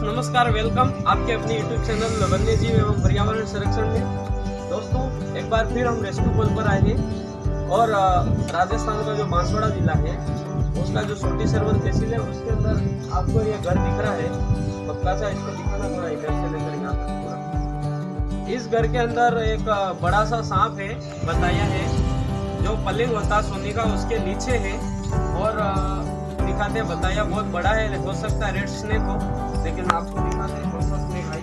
नमस्कार, वेलकम आपके अपने YouTube चैनल वन्य जीव एवं पर्यावरण संरक्षण में। दोस्तों, एक बार फिर हम रेस्क्यू कॉल पर आए हैं और राजस्थान का जो बांसवाड़ा जिला है उसका जो छोटी सरवन तहसील है उसके अंदर आपको ये घर दिख रहा है। पक्का सा इसको दिखाना थोड़ा इधर से लेकर यहाँ तक पूरा। इस घर के अंदर एक बड़ा सा सांप है, बताया है, जो पलिंग होता सोने का उसके नीचे है और दिखाते हैं। बताया बहुत बड़ा है, हो सकता है रेड स्नेक हो, लेकिन आपको दिखाते हैं कौन सा स्नेक है।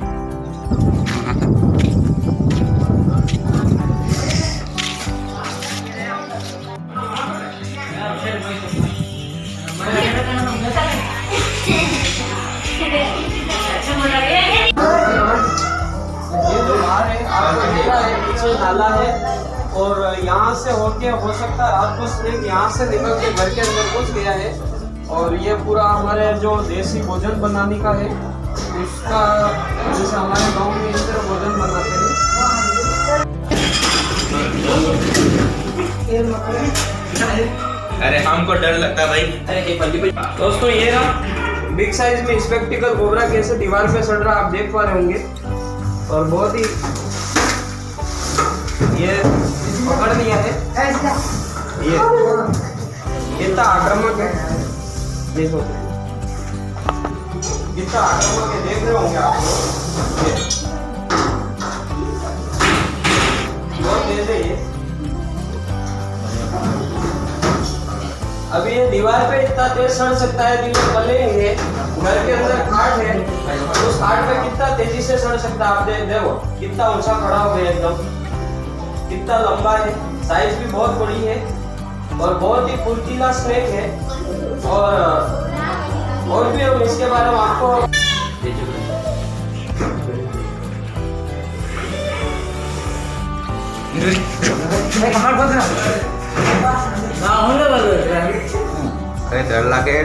ये जो बाहर है आपको दिख रहा है, पीछे नाला है और यहाँ से होके हो सकता है रात को स्नेक यहाँ से निकल के घर के अंदर घुस गया है। और ये पूरा हमारे जो देसी भोजन बनाने का है उसका, जैसे हमारे गांव में इस तरह भोजन बनाते हैं। अरे हमको डर लगता भाई। दोस्तों, ये ना बिग साइज में स्पेक्टिकल कोबरा कैसे दीवार पे चढ़ रहा आप देख पा रहे होंगे। और बहुत ही ये पकड़ लिया है, ये कितना आक्रामक है, देखो कितना आक्रामक है, देख रहे होंगे आप बहुत तेज है ये। अभी ये दीवार पे इतना तेज चढ़ सकता है, दीवार पलेंग है, घर के अंदर खाट है, उस खाट पे कितना तेजी से चढ़ सकता है। आप देखो कितना ऊंचा खड़ा हो गया, एकदम कितना लंबा है, साइज भी बहुत बड़ी है और बहुत ही फुर्तीला स्नेक है। और भी हम इसके बारे में आपको अरे डर लगे।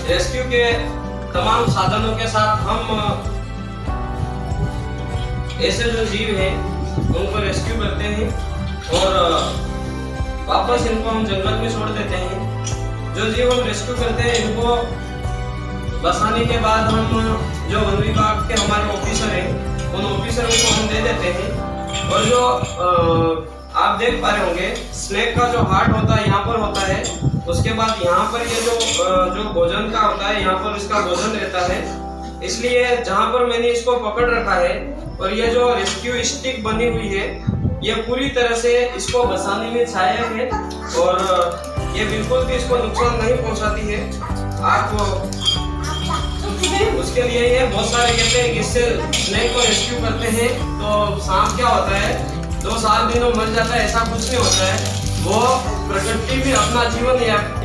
रेस्क्यू के तमाम साधनों के साथ हम ऐसे जो जीव हैं उनको रेस्क्यू करते हैं और वापस इनको हम जंगल में छोड़ देते हैं। जो जीव हम रेस्क्यू करते हैं इनको बसाने के बाद हम जो वन विभाग के हमारे ऑफिसर हैं उन ऑफिसरों को हम दे देते हैं। और जो आप देख पा रहे होंगे स्नेक का जो हार्ट होता है यहाँ पर होता है, उसके बाद यहाँ पर ये जो भोजन का होता है यहाँ पर इसका भोजन रहता है। इसलिए जहाँ पर मैंने इसको पकड़ रखा है और ये जो रेस्क्यू स्टिक बनी हुई है ये पूरी तरह से इसको बसाने में छाया है और ये बिल्कुल भी इसको नुकसान नहीं पहुंचाती है। आप उसके लिए ये बहुत सारे कहते हैं कि इससे स्नेक को रेस्क्यू करते हैं तो सांप क्या होता है 2-4 दिनों मर जाता है, ऐसा कुछ नहीं होता है। वो प्रकृति में अपना जीवन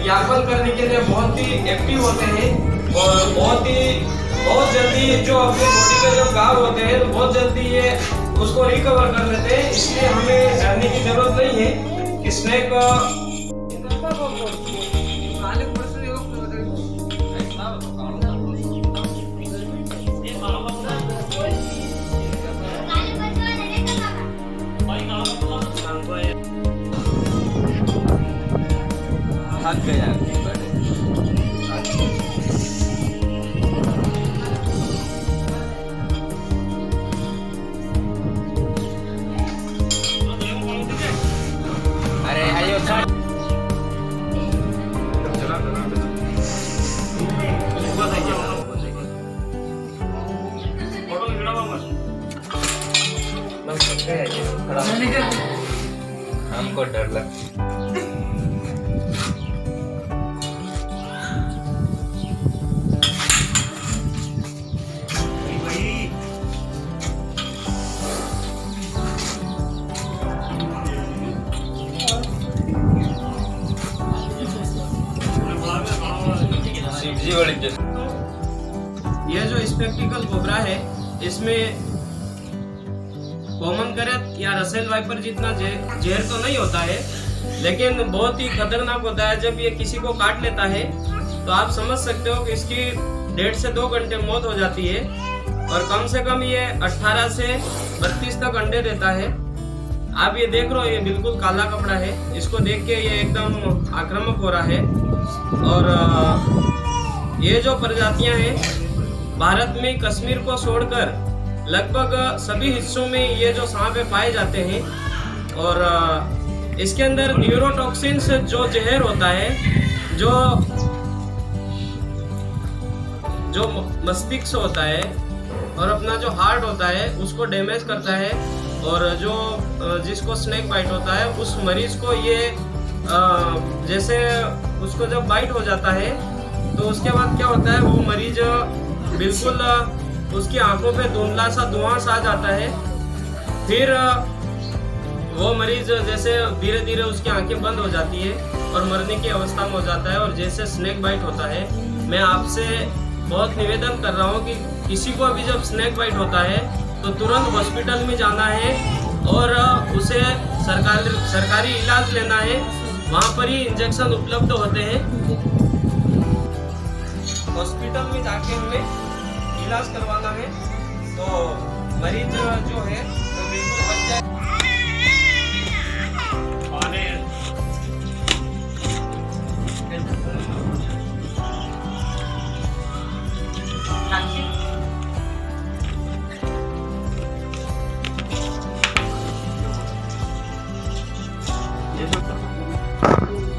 यापन करने के लिए बहुत ही एक्टिव होते हैं और बहुत जल्दी जो अपने बॉडी के जो घाव होते हैं बहुत जल्दी ये उसको रिकवर कर लेते हैं। इसलिए हमें डरने की जरूरत नहीं है कि स्नेक थक गया। अरे आयो सर हमको डर लगता। ये जो स्पेक्टिकल कोबरा है इसमें कॉमन करत या रसेल वाइपर जितना जहर तो नहीं होता है, लेकिन बहुत ही खतरनाक होता है। जब ये किसी को काट लेता है तो आप समझ सकते हो कि इसकी 1.5 से 2 घंटे मौत हो जाती है। और कम से कम ये 18 से 32 तक अंडे देता है। आप ये देख रहे हो, ये बिल्कुल काला कपड़ा है। इसको देख के ये एकदम आक्रामक हो रहा है। और ये जो प्रजातियां हैं भारत में कश्मीर को छोड़कर लगभग सभी हिस्सों में ये जो सांप है पाए जाते हैं। और इसके अंदर न्यूरोटॉक्सिन्स जो जहर होता है, जो मस्तिष्क होता है और अपना जो हार्ट होता है उसको डैमेज करता है। और जो जिसको स्नेक बाइट होता है उस मरीज को ये जैसे उसको जब बाइट हो जाता है तो उसके बाद क्या होता है, वो मरीज बिल्कुल उसकी आंखों पे धुंधला सा धुआं सा आ जाता है। फिर वो मरीज जैसे धीरे धीरे उसकी आंखें बंद हो जाती है और मरने की अवस्था में हो जाता है। और जैसे स्नेक बाइट होता है, मैं आपसे बहुत निवेदन कर रहा हूँ कि किसी को भी जब स्नेक बाइट होता है तो तुरंत हॉस्पिटल में जाना है और उसे सरकारी इलाज लेना है। वहाँ पर ही इंजेक्शन उपलब्ध होते हैं। हॉस्पिटल में जाके हमें इलाज करवाना है तो मरीज जो है वो बिल्कुल बच जाए।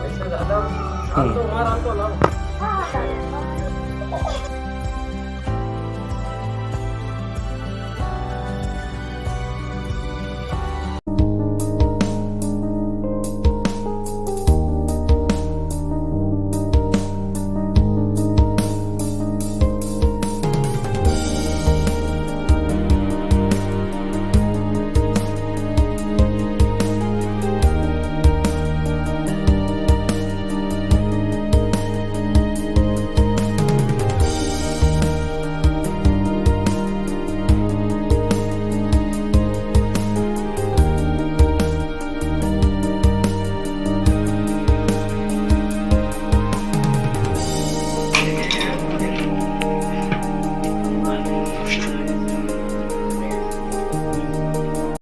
ऐसा ज्यादा आप तो लाओ।